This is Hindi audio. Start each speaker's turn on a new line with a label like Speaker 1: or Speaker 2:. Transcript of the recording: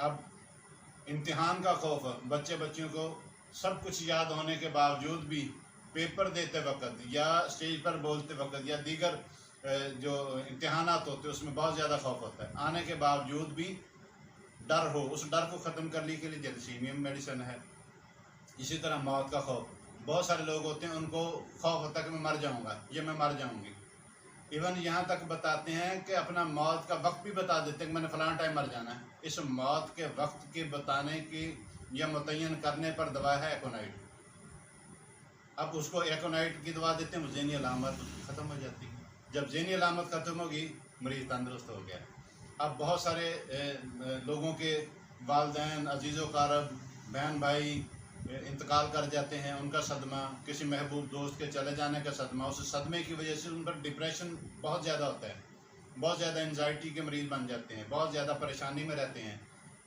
Speaker 1: अब इम्तिहान का खौफ, बच्चे बच्चियों को सब कुछ याद होने के बावजूद भी पेपर देते वक्त या स्टेज पर बोलते वक्त या दीगर जो इम्तिहानात होते हैं उसमें बहुत ज़्यादा खौफ होता है। आने के बावजूद भी डर हो, उस डर को ख़त्म करने के लिए जैलसीमिया मेडिसिन है। इसी तरह मौत का खौफ, बहुत सारे लोग होते हैं उनको खौफ होता है कि मैं मर जाऊंगा या मैं मर जाऊंगी। इवन यहाँ तक बताते हैं कि अपना मौत का वक्त भी बता देते हैं कि मैंने फ़लाँ टाइम मर जाना है। इस मौत के वक्त के बताने की या मुतय्यन करने पर दवा है एकोनाइट। अब उसको एकोनाइट की दवा देते हैं, ज़हनी अलामत ख़त्म हो जाती है। जब ज़हनी अलामत ख़त्म होगी मरीज़ तंदुरुस्त हो गया। अब बहुत सारे लोगों के वालिदैन, अजीज़ो कारब, बहन भाई इंतकाल कर जाते हैं, उनका सदमा, किसी महबूब दोस्त के चले जाने का सदमा, उस सदमे की वजह से उनका डिप्रेशन बहुत ज़्यादा होता है, बहुत ज़्यादा एंजाइटी के मरीज़ बन जाते हैं, बहुत ज़्यादा परेशानी में रहते हैं।